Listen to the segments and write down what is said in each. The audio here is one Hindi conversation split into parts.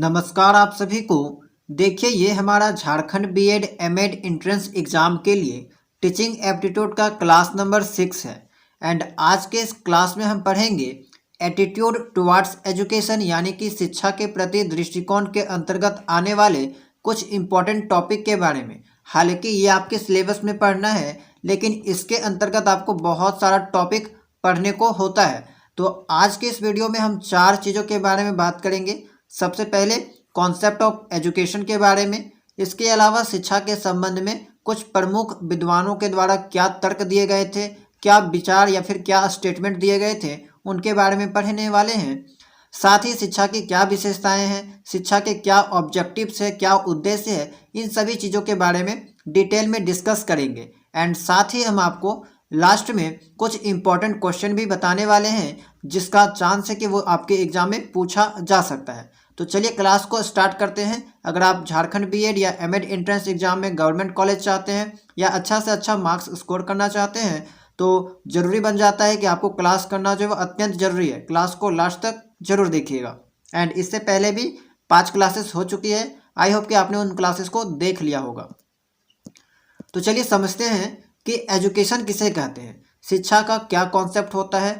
नमस्कार आप सभी को। देखिए ये हमारा Jharkhand B Ed M Ed entrance exam के लिए टीचिंग एप्टीट्यूड का क्लास नंबर 6 है। एंड आज के इस क्लास में हम पढ़ेंगे एटीट्यूड टुवार्ड्स एजुकेशन यानी कि शिक्षा के प्रति दृष्टिकोण के अंतर्गत आने वाले कुछ इम्पोर्टेंट टॉपिक के बारे में। हालांकि ये आपके सिलेबस में पढ़ना है, लेकिन इसके अंतर्गत आपको बहुत सारा टॉपिक पढ़ने को होता है। तो आज के इस वीडियो में हम 4 चीज़ों के बारे में बात करेंगे। सबसे पहले कॉन्सेप्ट ऑफ एजुकेशन के बारे में, इसके अलावा शिक्षा के संबंध में कुछ प्रमुख विद्वानों के द्वारा क्या तर्क दिए गए थे, क्या विचार या फिर क्या स्टेटमेंट दिए गए थे, उनके बारे में पढ़ने वाले हैं। साथ ही शिक्षा की क्या विशेषताएं हैं, शिक्षा के क्या ऑब्जेक्टिव्स है, क्या उद्देश्य है, इन सभी चीज़ों के बारे में डिटेल में डिस्कस करेंगे। एंड साथ ही हम आपको लास्ट में कुछ इम्पॉर्टेंट क्वेश्चन भी बताने वाले हैं, जिसका चांस है कि वो आपके एग्जाम में पूछा जा सकता है। तो चलिए क्लास को स्टार्ट करते हैं। अगर आप झारखंड बीएड या एमएड एंट्रेंस एग्जाम में गवर्नमेंट कॉलेज चाहते हैं या अच्छा से अच्छा मार्क्स स्कोर करना चाहते हैं, तो ज़रूरी बन जाता है कि आपको क्लास करना जो है वो अत्यंत ज़रूरी है। क्लास को लास्ट तक जरूर देखिएगा। एंड इससे पहले भी 5 क्लासेस हो चुकी है। आई होप कि आपने उन क्लासेस को देख लिया होगा। तो चलिए समझते हैं कि एजुकेशन किसे कहते हैं, शिक्षा का क्या कॉन्सेप्ट होता है।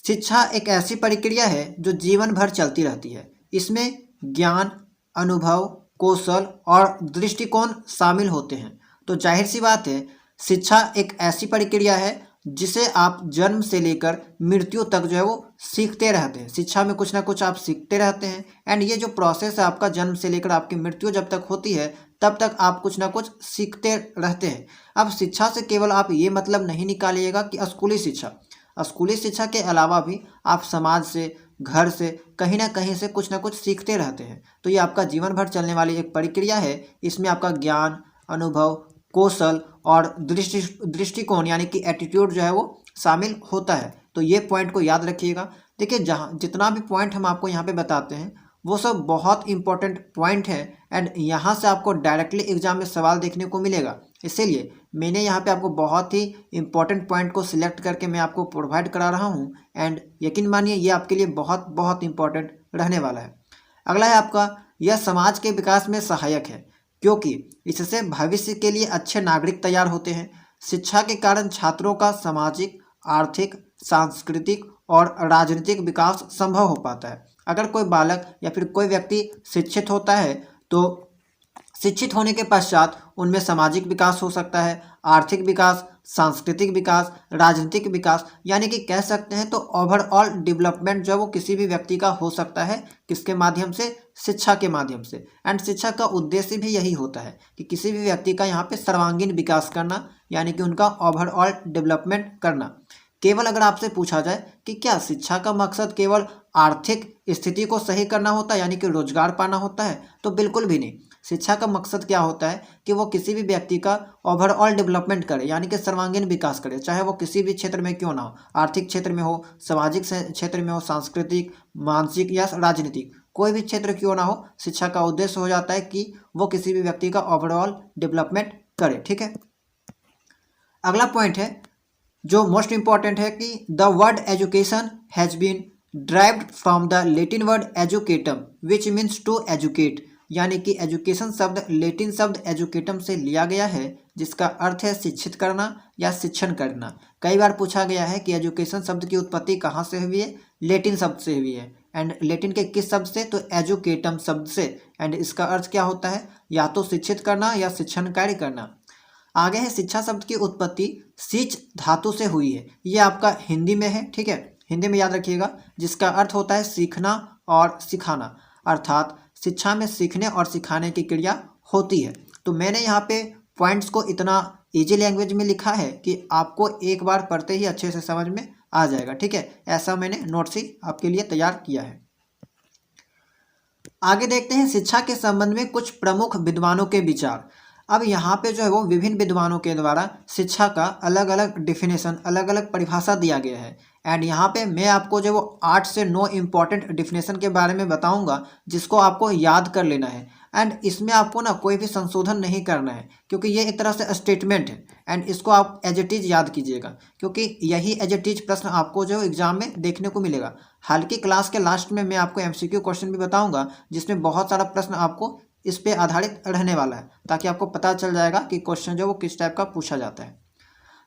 शिक्षा एक ऐसी प्रक्रिया है जो जीवन भर चलती रहती है। इसमें ज्ञान, अनुभव, कौशल और दृष्टिकोण शामिल होते हैं। तो जाहिर सी बात है, शिक्षा एक ऐसी प्रक्रिया है जिसे आप जन्म से लेकर मृत्यु तक जो है वो सीखते रहते हैं। शिक्षा में कुछ ना कुछ आप सीखते रहते हैं। एंड ये जो प्रोसेस है आपका जन्म से लेकर आपकी मृत्यु जब तक होती है, तब तक आप कुछ ना कुछ सीखते रहते हैं। अब शिक्षा से केवल आप ये मतलब नहीं निकालिएगा कि स्कूली शिक्षा के अलावा भी आप समाज से, घर से, कहीं ना कहीं से कुछ ना कुछ सीखते रहते हैं। तो ये आपका जीवन भर चलने वाली एक प्रक्रिया है। इसमें आपका ज्ञान, अनुभव, कौशल और दृष्टिकोण यानी कि एटीट्यूड जो है वो शामिल होता है। तो ये पॉइंट को याद रखिएगा। देखिए जहाँ जितना भी पॉइंट हम आपको यहाँ पे बताते हैं वो सब बहुत इंपॉर्टेंट पॉइंट है। एंड यहाँ से आपको डायरेक्टली एग्जाम में सवाल देखने को मिलेगा। इसीलिए मैंने यहाँ पे आपको बहुत ही इंपॉर्टेंट पॉइंट को सिलेक्ट करके मैं आपको प्रोवाइड करा रहा हूँ। एंड यकीन मानिए ये आपके लिए बहुत बहुत इंपॉर्टेंट रहने वाला है। अगला है आपका, यह समाज के विकास में सहायक है क्योंकि इससे भविष्य के लिए अच्छे नागरिक तैयार होते हैं। शिक्षा के कारण छात्रों का सामाजिक, आर्थिक, सांस्कृतिक और राजनीतिक विकास संभव हो पाता है। अगर कोई बालक या फिर कोई व्यक्ति शिक्षित होता है तो शिक्षित होने के पश्चात उनमें सामाजिक विकास हो सकता है, आर्थिक विकास, सांस्कृतिक विकास, राजनीतिक विकास, यानी कि कह सकते हैं तो ओवरऑल डेवलपमेंट जो है वो किसी भी व्यक्ति का हो सकता है। किसके माध्यम से? शिक्षा के माध्यम से। एंड शिक्षा का उद्देश्य भी यही होता है कि किसी भी व्यक्ति का यहाँ पे सर्वांगीण विकास करना, यानी कि उनका ओवरऑल डेवलपमेंट करना। केवल अगर आपसे पूछा जाए कि क्या शिक्षा का मकसद केवल आर्थिक स्थिति को सही करना होता है, यानी कि रोजगार पाना होता है, तो बिल्कुल भी नहीं। शिक्षा का मकसद क्या होता है कि वो किसी भी व्यक्ति का ओवरऑल डेवलपमेंट करे, यानी कि सर्वांगीण विकास करे, चाहे वो किसी भी क्षेत्र में क्यों ना हो, आर्थिक क्षेत्र में हो, सामाजिक क्षेत्र में हो, सांस्कृतिक, मानसिक या राजनीतिक, कोई भी क्षेत्र क्यों ना हो। शिक्षा का उद्देश्य हो जाता है कि वो किसी भी व्यक्ति का ओवरऑल डेवलपमेंट करे। ठीक है। अगला पॉइंट है जो मोस्ट इंपॉर्टेंट है कि the word education has been derived from the Latin word educatum which means to educate, यानी कि एजुकेशन शब्द लेटिन शब्द एजुकेटम से लिया गया है, जिसका अर्थ है शिक्षित करना या शिक्षण करना। कई बार पूछा गया है कि एजुकेशन शब्द की उत्पत्ति कहाँ से हुई है? लेटिन शब्द से हुई है। एंड लेटिन के किस शब्द से? तो एजुकेटम शब्द से। एंड इसका अर्थ क्या होता है? या तो शिक्षित करना या शिक्षण कार्य करना। आगे है शिक्षा शब्द की उत्पत्ति सिच धातु से हुई है। ये आपका हिंदी में है। ठीक है, हिंदी में याद रखिएगा, जिसका अर्थ होता है सीखना और सिखाना, अर्थात शिक्षा में सीखने और सिखाने की क्रिया होती है। तो मैंने यहाँ पे पॉइंट्स को इतना इजी लैंग्वेज में लिखा है कि आपको एक बार पढ़ते ही अच्छे से समझ में आ जाएगा। ठीक है, ऐसा मैंने नोट्स ही आपके लिए तैयार किया है। आगे देखते हैं शिक्षा के संबंध में कुछ प्रमुख विद्वानों के विचार। अब यहाँ पे जो है वो विभिन्न विद्वानों के द्वारा शिक्षा का अलग अलग डिफिनेशन, अलग अलग परिभाषा दिया गया है। एंड यहाँ पे मैं आपको जो वो 8 से 9 इम्पॉर्टेंट डिफिनेशन के बारे में बताऊंगा, जिसको आपको याद कर लेना है। एंड इसमें आपको ना कोई भी संशोधन नहीं करना है, क्योंकि ये एक तरह से स्टेटमेंट है एंड इसको आप एज इट इज याद कीजिएगा, क्योंकि यही एज इट इज प्रश्न आपको जो एग्जाम में देखने को मिलेगा। हालांकि क्लास के लास्ट में मैं आपको एमसीक्यू क्वेश्चन भी बताऊंगा, जिसमें बहुत सारा प्रश्न आपको इस पे आधारित रहने वाला है, ताकि आपको पता चल जाएगा कि क्वेश्चन जो वो किस टाइप का पूछा जाता है।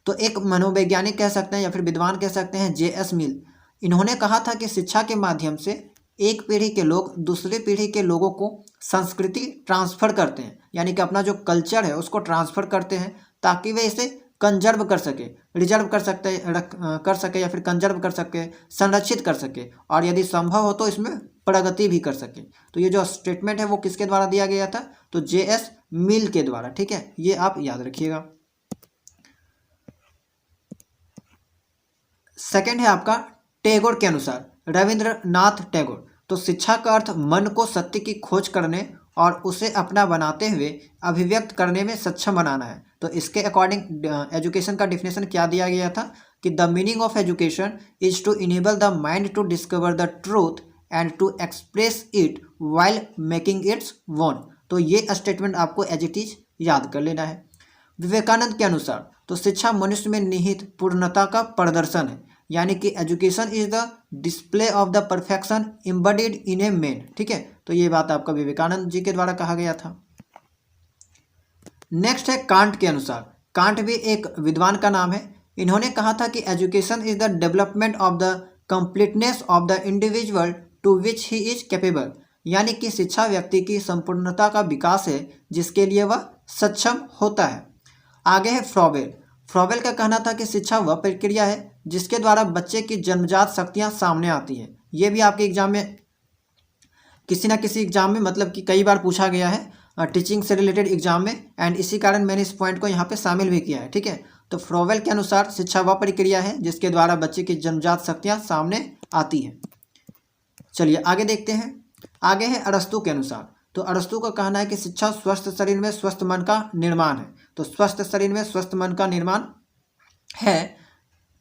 तो एक मनोवैज्ञानिक कह सकते हैं या फिर विद्वान कह सकते हैं, J.S. मिल, इन्होंने कहा था कि शिक्षा के माध्यम से एक पीढ़ी के लोग दूसरी पीढ़ी के लोगों को संस्कृति ट्रांसफर करते हैं, यानी कि अपना जो कल्चर है उसको ट्रांसफर करते हैं, ताकि वे इसे कंजर्व कर सके, रिजर्व कर सके या फिर कंजर्व कर सके, संरक्षित कर सके, और यदि संभव हो तो इसमें प्रगति भी कर सके। तो ये जो स्टेटमेंट है वो किसके द्वारा दिया गया था? तो J.S. मिल के द्वारा। ठीक है, ये आप याद रखिएगा। सेकंड है आपका टैगोर के अनुसार, रविंद्रनाथ टैगोर। तो शिक्षा का अर्थ मन को सत्य की खोज करने और उसे अपना बनाते हुए अभिव्यक्त करने में सक्षम बनाना है। तो इसके अकॉर्डिंग एजुकेशन का डिफिनेशन क्या दिया गया था कि the meaning of education is to enable the mind to discover the truth and to express it while making its own. तो ये स्टेटमेंट आपको एज इट इज याद कर लेना है। विवेकानंद के अनुसार तो शिक्षा मनुष्य में निहित पूर्णता का प्रदर्शन है, यानी कि education is the display of the perfection embodied in a man. ठीक है, तो ये बात आपका विवेकानंद जी के द्वारा कहा गया था। नेक्स्ट है कांट के अनुसार, कांट भी एक विद्वान का नाम है। इन्होंने कहा था कि education is the development of the completeness of the individual to which he is capable, यानी कि शिक्षा व्यक्ति की संपूर्णता का विकास है जिसके लिए वह सक्षम होता है। आगे है फ्रॉबेल। फ्रॉबेल का कहना था कि शिक्षा वह प्रक्रिया है जिसके द्वारा बच्चे की जन्मजात शक्तियां सामने आती हैं। ये भी आपके एग्जाम में किसी ना किसी एग्जाम में मतलब कि कई बार पूछा गया है टीचिंग से रिलेटेड एग्जाम में, एंड इसी कारण मैंने इस पॉइंट को यहाँ पे शामिल भी किया है। ठीक है, तो फ्रॉबेल के अनुसार शिक्षा वह प्रक्रिया है जिसके द्वारा बच्चे की जन्मजात शक्तियाँ सामने आती हैं। चलिए आगे देखते हैं। आगे है अरस्तु के अनुसार। तो अरस्तु का कहना है कि शिक्षा स्वस्थ शरीर में स्वस्थ मन का निर्माण है। तो स्वस्थ शरीर में स्वस्थ मन का निर्माण है,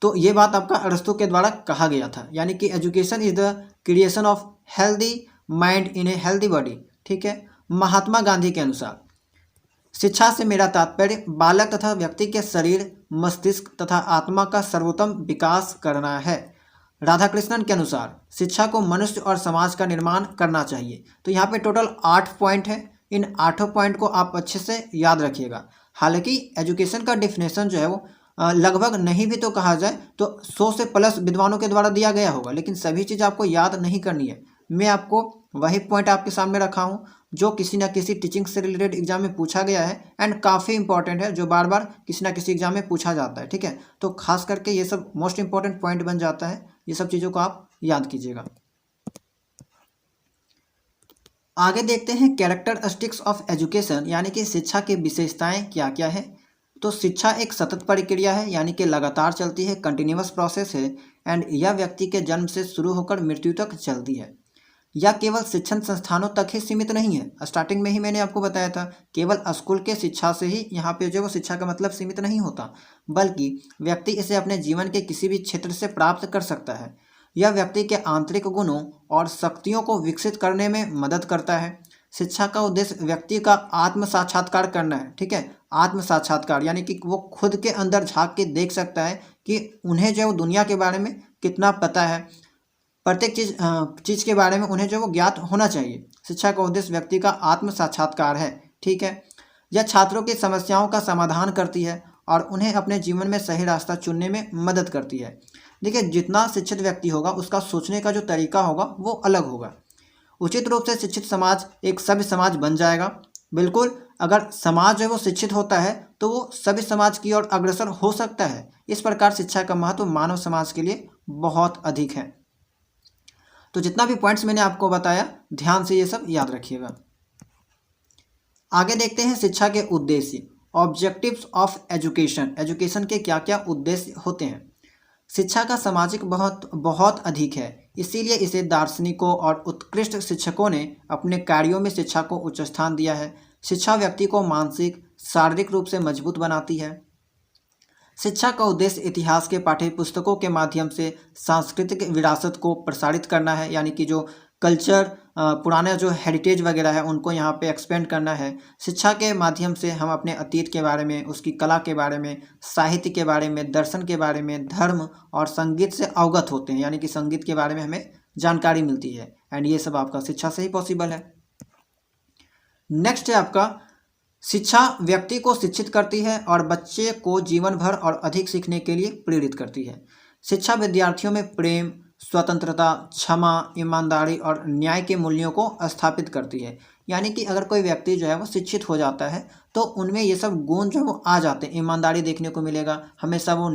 तो ये बात आपका अरस्तु के द्वारा कहा गया था, यानी कि education is the creation of healthy mind in a healthy body. ठीक है। महात्मा गांधी के अनुसार शिक्षा से मेरा तात्पर्य बालक तथा व्यक्ति के शरीर, मस्तिष्क तथा आत्मा का सर्वोत्तम विकास करना है। राधाकृष्णन के अनुसार शिक्षा को मनुष्य और समाज का निर्माण करना चाहिए। तो यहाँ पे टोटल 8 पॉइंट है। इन 8 पॉइंट को आप अच्छे से याद रखिएगा। हालांकि एजुकेशन का डिफिनेशन जो है वो लगभग नहीं भी तो कहा जाए तो 100 से प्लस विद्वानों के द्वारा दिया गया होगा, लेकिन सभी चीज़ आपको याद नहीं करनी है। मैं आपको वही पॉइंट आपके सामने रखा हूँ जो किसी ना किसी टीचिंग से रिलेटेड एग्जाम में पूछा गया है एंड काफ़ी इंपॉर्टेंट है, जो बार बार किसी ना किसी एग्जाम में पूछा जाता है। ठीक है, तो खास करके ये सब मोस्ट इंपॉर्टेंट पॉइंट बन जाता है। ये सब चीज़ों को आप याद कीजिएगा। आगे देखते हैं कैरेक्टरिस्टिक्स ऑफ एजुकेशन, यानी कि शिक्षा की विशेषताएं क्या क्या है। तो शिक्षा एक सतत प्रक्रिया है, यानी कि लगातार चलती है, कंटिन्यूअस प्रोसेस है, एंड यह व्यक्ति के जन्म से शुरू होकर मृत्यु तक चलती है। यह केवल शिक्षण संस्थानों तक ही सीमित नहीं है। स्टार्टिंग में ही मैंने आपको बताया था, केवल स्कूल के शिक्षा से ही यहाँ पे जो वो शिक्षा का मतलब सीमित नहीं होता, बल्कि व्यक्ति इसे अपने जीवन के किसी भी क्षेत्र से प्राप्त कर सकता है। यह व्यक्ति के आंतरिक गुणों और शक्तियों को विकसित करने में मदद करता है। शिक्षा का उद्देश्य व्यक्ति का आत्म साक्षात्कार करना है। ठीक है, आत्म साक्षात्कार यानी कि वो खुद के अंदर झांक के देख सकता है कि उन्हें जो दुनिया के बारे में कितना पता है, प्रत्येक चीज़ के बारे में उन्हें जो वो ज्ञात होना चाहिए। शिक्षा का उद्देश्य व्यक्ति का आत्म साक्षात्कार है। ठीक है, यह छात्रों की समस्याओं का समाधान करती है और उन्हें अपने जीवन में सही रास्ता चुनने में मदद करती है। देखिए, जितना शिक्षित व्यक्ति होगा उसका सोचने का जो तरीका होगा वो अलग होगा। उचित रूप से शिक्षित समाज एक सभ्य समाज बन जाएगा। बिल्कुल, अगर समाज जो है वो शिक्षित होता है तो वो सभ्य समाज की ओर अग्रसर हो सकता है। इस प्रकार शिक्षा का महत्व मानव समाज के लिए बहुत अधिक है। तो जितना भी पॉइंट्स मैंने आपको बताया, ध्यान से ये सब याद रखिएगा। आगे देखते हैं शिक्षा के उद्देश्य, ऑब्जेक्टिव्स ऑफ एजुकेशन। एजुकेशन के क्या क्या उद्देश्य होते हैं। शिक्षा का सामाजिक बहुत अधिक है, इसीलिए इसे दार्शनिकों और उत्कृष्ट शिक्षकों ने अपने कार्यों में शिक्षा को उच्च स्थान दिया है। शिक्षा व्यक्ति को मानसिक शारीरिक रूप से मजबूत बनाती है। शिक्षा का उद्देश्य इतिहास के पाठ्य पुस्तकों के माध्यम से सांस्कृतिक विरासत को प्रसारित करना है, यानी कि जो कल्चर, पुराने जो हेरिटेज वगैरह है उनको यहाँ पे एक्सपेंड करना है। शिक्षा के माध्यम से हम अपने अतीत के बारे में, उसकी कला के बारे में, साहित्य के बारे में, दर्शन के बारे में, धर्म और संगीत से अवगत होते हैं, यानी कि संगीत के बारे में हमें जानकारी मिलती है। एंड ये सब आपका शिक्षा से ही पॉसिबल है। नेक्स्ट है आपका, शिक्षा व्यक्ति को शिक्षित करती है और बच्चे को जीवन भर और अधिक सीखने के लिए प्रेरित करती है। शिक्षा विद्यार्थियों में प्रेम, स्वतंत्रता, क्षमा, ईमानदारी और न्याय के मूल्यों को स्थापित करती है। यानी कि अगर कोई व्यक्ति जो है वो शिक्षित हो जाता है तो उनमें ये सब गुण जो है वो आ जाते हैं। ईमानदारी देखने को मिलेगा, हमेशा वो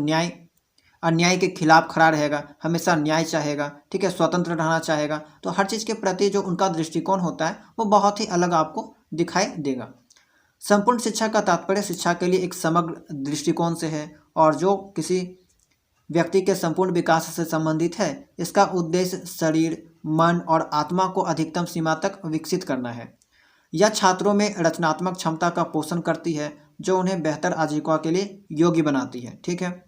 अन्याय के खिलाफ खड़ा रहेगा, हमेशा न्याय चाहेगा, ठीक है, स्वतंत्र रहना चाहेगा। तो हर चीज़ के प्रति जो उनका दृष्टिकोण होता है वो बहुत ही अलग आपको दिखाई देगा। संपूर्ण शिक्षा का तात्पर्य शिक्षा के लिए एक समग्र दृष्टिकोण से है और जो किसी व्यक्ति के संपूर्ण विकास से संबंधित है। इसका उद्देश्य शरीर, मन और आत्मा को अधिकतम सीमा तक विकसित करना है। यह छात्रों में रचनात्मक क्षमता का पोषण करती है जो उन्हें बेहतर आजीविका के लिए योग्य बनाती है। ठीक है,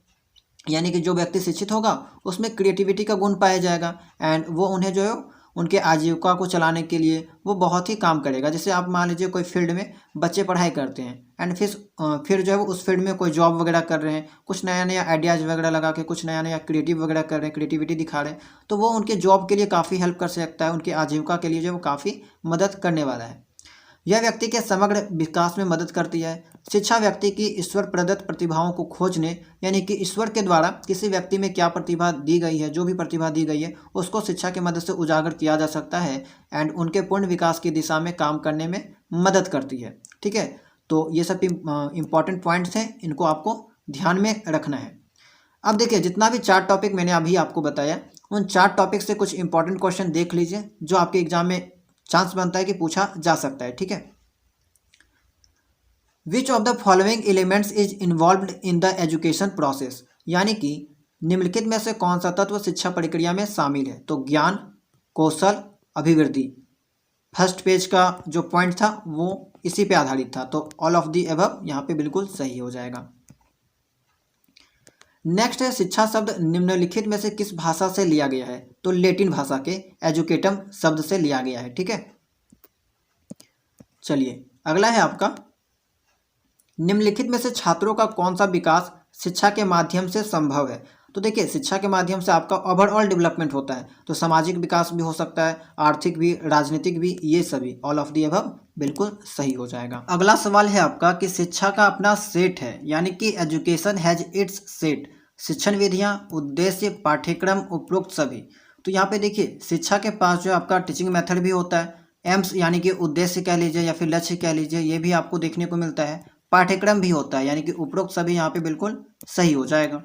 यानी कि जो व्यक्ति शिक्षित होगा उसमें क्रिएटिविटी का गुण पाया जाएगा एंड वो उन्हें जो है उनके आजीविका को चलाने के लिए वो बहुत ही काम करेगा। जैसे आप मान लीजिए कोई फील्ड में बच्चे पढ़ाई करते हैं एंड फिर जो है वो उस फील्ड में कोई जॉब वगैरह कर रहे हैं, कुछ नया नया आइडियाज़ वगैरह लगा के कुछ नया नया क्रिएटिव वगैरह कर रहे हैं, क्रिएटिविटी दिखा रहे हैं, तो वो उनके जॉब के लिए काफ़ी हेल्प कर सकता है, उनकी आजीविका के लिए जो वो काफ़ी मदद करने वाला है। यह व्यक्ति के समग्र विकास में मदद करती है। शिक्षा व्यक्ति की ईश्वर प्रदत्त प्रतिभाओं को खोजने, यानी कि ईश्वर के द्वारा किसी व्यक्ति में क्या प्रतिभा दी गई है, जो भी प्रतिभा दी गई है उसको शिक्षा की मदद से उजागर किया जा सकता है एंड उनके पूर्ण विकास की दिशा में काम करने में मदद करती है। ठीक है, तो ये सब इम्पॉर्टेंट पॉइंट्स हैं, इनको आपको ध्यान में रखना है। अब देखिए, जितना भी 4 टॉपिक मैंने अभी आपको बताया उन 4 टॉपिक से कुछ इंपॉर्टेंट क्वेश्चन देख लीजिए जो आपके एग्जाम में चांस बनता है कि पूछा जा सकता है। ठीक है, which of the following elements is involved in the education process, यानी कि निम्नलिखित में से कौन सा तत्व शिक्षा प्रक्रिया में शामिल है। तो ज्ञान, कौशल, अभिवृद्धि। फर्स्ट पेज का जो पॉइंट था वो इसी पे आधारित था, तो ऑल ऑफ दी अबव यहाँ पे बिल्कुल सही हो जाएगा। नेक्स्ट है, शिक्षा शब्द निम्नलिखित में से किस भाषा से लिया गया है। तो लैटिन भाषा के एजुकेटम शब्द से लिया गया है। ठीक है, चलिए अगला है आपका, निम्नलिखित में से छात्रों का कौन सा विकास शिक्षा के माध्यम से संभव है। तो देखिए, शिक्षा के माध्यम से आपका ओवरऑल डेवलपमेंट होता है, तो सामाजिक विकास भी हो सकता है, आर्थिक भी, राजनीतिक भी, ये सभी ऑल ऑफ दी अबव बिल्कुल सही हो जाएगा। अगला सवाल है आपका कि शिक्षा का अपना सेट है, यानी कि एजुकेशन हैज इट्स सेट। शिक्षण विधियां, उद्देश्य, पाठ्यक्रम, उपरोक्त सभी। तो यहाँ पे देखिए, शिक्षा के पास जो आपका टीचिंग मेथड भी होता है, एम्स यानी कि उद्देश्य कह लीजिए या फिर लक्ष्य कह लीजिए, ये भी आपको देखने को मिलता है, पाठ्यक्रम भी होता है, यानी कि उपरोक्त सभी यहाँ पे बिल्कुल सही हो जाएगा।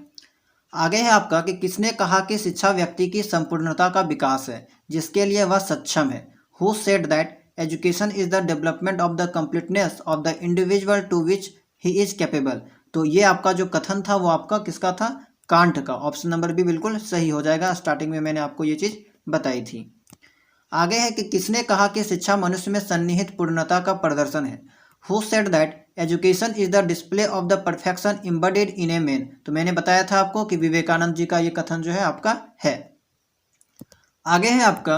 आगे है आपका कि किसने कहा कि शिक्षा व्यक्ति की संपूर्णता का विकास है जिसके लिए वह सक्षम है। Who said that education is the development of the completeness of the individual to which he is capable. तो ये आपका जो कथन था वो आपका किसका था, कांट का। ऑप्शन नंबर भी बिल्कुल सही हो जाएगा, स्टार्टिंग में मैंने आपको ये चीज़ बताई थी। आगे है कि किसने कहा कि शिक्षा मनुष्य में सन्निहित पूर्णता का प्रदर्शन है। Who said that education is the display of the perfection embedded in a man. तो मैंने बताया था आपको कि विवेकानंद जी का ये कथन जो है आपका है। आगे है आपका,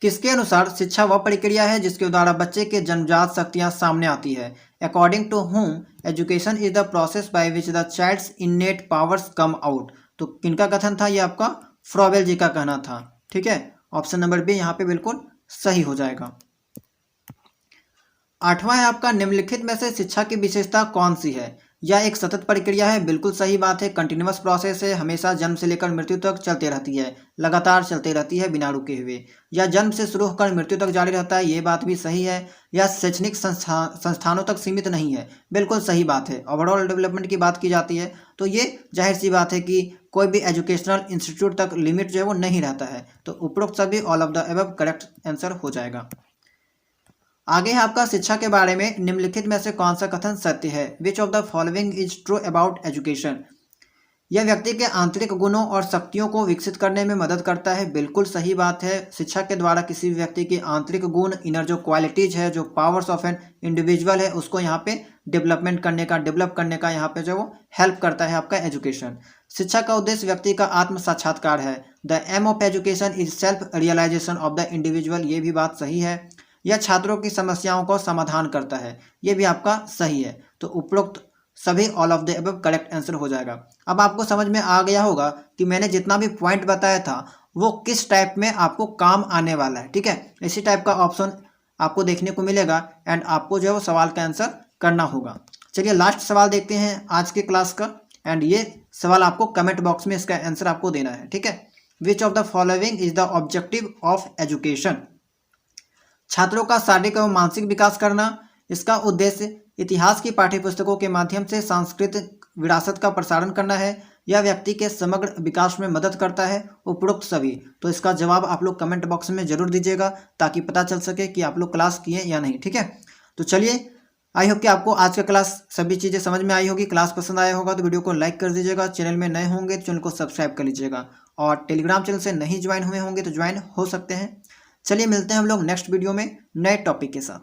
किसके अनुसार शिक्षा वह प्रक्रिया है जिसके द्वारा बच्चे के जन्मजात शक्तियां सामने आती है। According to whom education is the process by which the child's innate powers come out. तो किनका कथन था, ये आपका फ्रॉबेल जी का कहना था। ठीक है, ऑप्शन नंबर बी यहाँ पे बिल्कुल सही हो जाएगा। 8वां है आपका, निम्नलिखित में से शिक्षा की विशेषता कौन सी है। यह एक सतत प्रक्रिया है, बिल्कुल सही बात है, कंटिन्यूअस प्रोसेस है, हमेशा जन्म से लेकर मृत्यु तक चलती रहती है, लगातार चलती रहती है बिना रुके हुए। यह जन्म से शुरू होकर मृत्यु तक जारी रहता है, ये बात भी सही है। यह शैक्षणिक संस्थानों तक सीमित नहीं है, बिल्कुल सही बात है। ओवरऑल डेवलपमेंट की बात की जाती है तो ये जाहिर सी बात है कि कोई भी एजुकेशनल इंस्टीट्यूट तक लिमिट जो है वो नहीं रहता है। तो उपरोक्त सभी all of the above correct answer हो जाएगा। आगे है आपका, शिक्षा के बारे में निम्नलिखित में से कौन सा कथन सत्य है। Which of the following is true about education. यह व्यक्ति के आंतरिक गुणों और शक्तियों को विकसित करने में मदद करता है। बिल्कुल सही बात है। शिक्षा के द्वारा किसी भी व्यक्ति के आंतरिक गुण, इनर जो क्वालिटीज है, जो पावर्स ऑफ एन इंडिविजुअल है, उसको यहाँ पे डेवलप करने का यहाँ पे जो वो हेल्प करता है आपका एजुकेशन। शिक्षा का उद्देश्य व्यक्ति का आत्म साक्षात्कार है। The aim of education is self realisation of the individual. ये भी बात सही है। यह छात्रों की समस्याओं को समाधान करता है। ये भी आपका सही है। तो उपरोक्त सभी all of the above correct answer हो जाएगा। अब आपको समझ में आ गया होगा कि मैंने जितना भी पॉइंट बताया था वो किस टाइप में आपको काम आने वाला है। ठीक है, इसी टाइप का ऑप्शन आपको देखने को मिलेगा एंड आपको जो है वो सवाल का आंसर करना होगा। चलिए लास्ट सवाल देखते हैं आज के क्लास का, एंड ये सवाल आपको कमेंट बॉक्स में इसका आंसर आपको देना है। ठीक है, which of the following is the objective of education. छात्रों का शारीरिक एवं मानसिक विकास करना। इसका उद्देश्य इतिहास की पाठ्यपुस्तकों के माध्यम से सांस्कृतिक विरासत का प्रसारण करना है। यह व्यक्ति के समग्र विकास में मदद करता है। उपरोक्त सभी। तो इसका जवाब आप लोग कमेंट बॉक्स में जरूर दीजिएगा ताकि पता चल सके कि आप लोग क्लास किए या नहीं। ठीक है, तो चलिए, आई होप कि आपको आज का क्लास सभी चीज़ें समझ में आई होगी। क्लास पसंद आया होगा तो वीडियो को लाइक कर दीजिएगा। चैनल में नए होंगे तो चैनल को सब्सक्राइब कर लीजिएगा, और टेलीग्राम चैनल से नहीं ज्वाइन हुए होंगे तो ज्वाइन हो सकते हैं। चलिए मिलते हैं हम लोग नेक्स्ट वीडियो में नए टॉपिक के साथ।